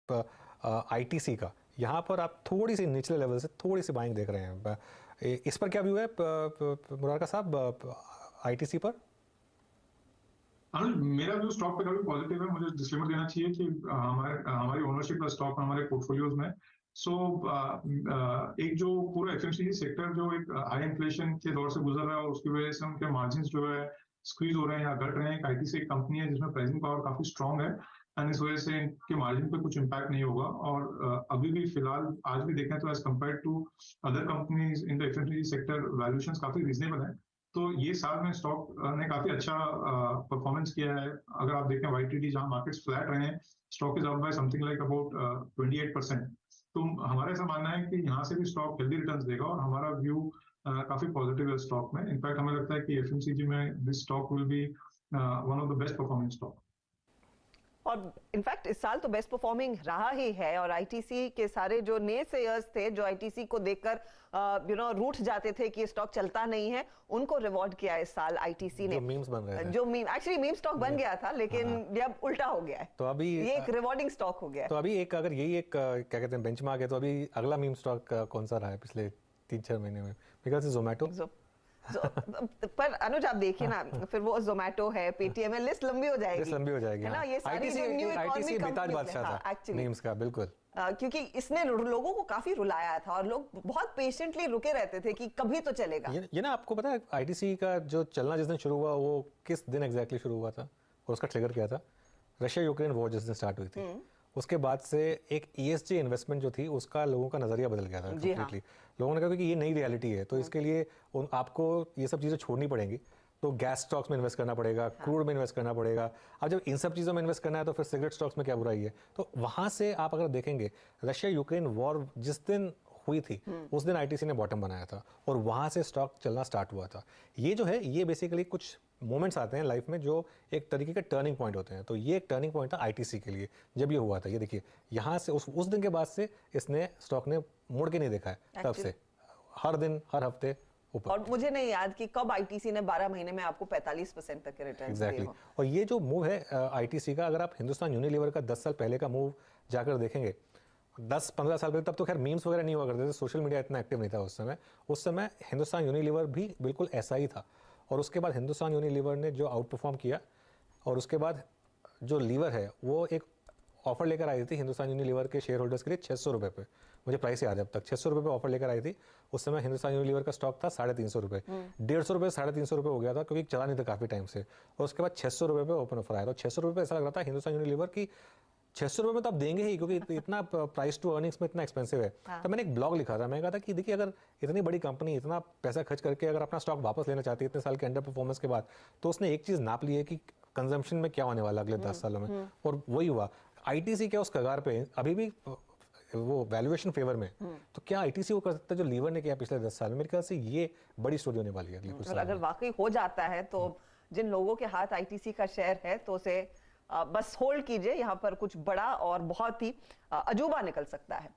ITC का, यहाँ पर आप थोड़ी सी निचले लेवल से थोड़ी सी बाइंग देख रहे हैं, इस पर क्या व्यू है मुरारका साहब आईटीसी पर? मेरा व्यू स्टॉक पे काफी पॉजिटिव है। मुझे डिस्क्लेमर देना चाहिए कि हमारी ओनरशिप का स्टॉक हमारे पोर्टफोलियोज में। सो एक जो पूरा एफएमसीजी सेक्टर जो एक हाई इन्फ्लेशन के दौर से गुजर रहा है और उसकी वजह से उनके मार्जिन जो है स्क्वीज हो रहे हैं या घट रहे हैं। एक आईटी से एक कंपनी है जिसमें प्राइसिंग पावर काफी स्ट्रांग है एंड इस वजह से इनके मार्जिन पे कुछ इम्पैक्ट नहीं होगा। और अभी भी फिलहाल आज भी देखें तो as compared to other companies in the FMCG sector valuation काफी रीजनेबल है। तो ये साल में स्टॉक ने काफी अच्छा परफॉर्मेंस किया है। अगर आप देखें वाईटीडी जहां मार्केट्स फ्लैट रहे हैं, stock is up by something like about 28%। तो हमारा ऐसा मानना है कि यहाँ से भी स्टॉक हेल्दी रिटर्न्स देगा और हमारा व्यू काफी पॉजिटिव है स्टॉक में। इनफैक्ट हमें लगता है कि एफएमसीजी में this stock will be one of the best performing stock. और इनफैक्ट इस साल तो बेस्ट परफॉर्मिंग रहा ही है। और आईटीसी के सारे जो नेसेयर्स थे जो आईटीसी को देखकर रूठ जाते थे कि ये स्टॉक चलता नहीं है, उनको रिवॉर्ड किया इस साल आईटीसी ने। जो मीम्स बन रहे थे, जो मीम एक्चुअली मीम स्टॉक बन गया था, लेकिन अब उल्टा हो गया है। तो अभी ये एक रिवॉर्डिंग स्टॉक हो गया है। तो अभी एक अगर यही एक क्या कहते हैं बेंचमार्क है, तो अभी अगला मीम स्टॉक कौन सा रहा है पिछले 3-4 महीने में? बिकॉज जोमेटो। पर अनुज आप देखिए ना, फिर वो जोमेटो है, पेटीएम है, लिस्ट लंबी हो जाएगी, है ना। ये सारी जो न्यू इकोनॉमी कंपनीज है एक्चुअली मीम्स का बिल्कुल, क्योंकि इसने लोगों को काफी रुलाया था और लोग बहुत पेशेंटली रुके रहते थे कि कभी तो चलेगा। ये ना आपको पता है आईटीसी का जो चलना जिस दिन शुरू हुआ वो किस दिन एग्जैक्टली शुरू हुआ था और उसका ट्रिगर क्या था? रशिया यूक्रेन वॉर जिस दिन स्टार्ट हुई थी, उसके बाद से एक ईएसजी इन्वेस्टमेंट जो थी उसका लोगों का नजरिया बदल गया था कंप्लीटली। लोगों ने कहा कि ये नई रियलिटी है, तो इसके लिए आपको ये सब चीज़ें छोड़नी पड़ेंगी। तो गैस स्टॉक्स में इन्वेस्ट करना पड़ेगा, क्रूड में इन्वेस्ट करना पड़ेगा। अब जब इन सब चीज़ों में इन्वेस्ट करना है तो फिर सिगरेट स्टॉक्स में क्या बुराई है? तो वहाँ से आप अगर देखेंगे रशिया यूक्रेन वॉर जिस दिन हुई थी उस दिन आईटीसी ने बॉटम बनाया था और वहाँ से स्टॉक चलना स्टार्ट हुआ था। ये जो है ये बेसिकली कुछ मोमेंट्स आते हैं लाइफ में जो एक तरीके के टर्निंग पॉइंट होते हैं। तो ये एक टर्निंग पॉइंट था आईटीसी के लिए जब ये हुआ था। ये देखिए यहाँ से उस दिन के बाद से इसने स्टॉक ने मुड़ के नहीं देखा है, तब से हर दिन हर हफ्ते ऊपर। और मुझे नहीं याद कि कब आईटीसी ने 12 महीने में आपको 45% तक के रिटर्न दिए हो। और ये जो मूव है आईटीसी का, अगर आप हिंदुस्तान यूनिलीवर का 10 साल पहले का मूव जाकर देखेंगे, 10-15 साल पहले, तब तो खैर मीम्स वगैरह नहीं हुआ करते थे, सोशल मीडिया इतना एक्टिव नहीं था उस समय हिंदुस्तान यूनिलीवर भी बिल्कुल ऐसा ही था। और उसके बाद हिंदुस्तान यूनिलीवर ने जो आउट परफॉर्म किया और उसके बाद जो लीवर है वो एक ऑफर लेकर आई थी हिंदुस्तान यूनिलीवर के शेयर होल्डर्स के लिए 600 रुपये पे। मुझे प्राइस याद है अब तक, 600 रुपये पे ऑफर लेकर आई थी। उस समय हिंदुस्तान यूनिलीवर का स्टॉक था 350 रुपये, 150 रुपये 350 रुपये हो गया था क्योंकि चला नहीं था काफ़ी टाइम से। और उसके बाद 600 रुपये पे ओपन ऑफर आया। तो 600 रुपये ऐसा लग रहा था हिंदुस्तान यूनिलीवर की 600 रुपये में तो आप देंगे ही, क्योंकि इतना प्राइस टू अर्निंग्स में इतना एक्सपेंसिव है। तो मैंने एक ब्लॉग लिखा था, मैंने कहा था कि देखिए अगर इतनी बड़ी कंपनी इतना पैसा खर्च करके अगर अपना स्टॉक वापस लेना चाहती है इतने साल के अंडर परफॉर्मेंस के बाद, तो उसने एक चीज़ नाप ली है कि कंजम्पशन में क्या होने वाला अगले 10 सालों में, और वही हुआ। आईटीसी क्या उस कगार पे अभी भी वो वैल्यूएशन फेवर में, तो क्या आईटीसी वो कर सकता है जो लीवर ने किया पिछले 10 साल में? मेरे ख्याल से ये बड़ी स्टोरी होने वाली है अगले कुछ साल में। अगर वाकई हो जाता है तो जिन लोगों के हाथ आईटीसी का शेयर है तो उसे बस होल्ड कीजिए, यहाँ पर कुछ बड़ा और बहुत ही अजूबा निकल सकता है।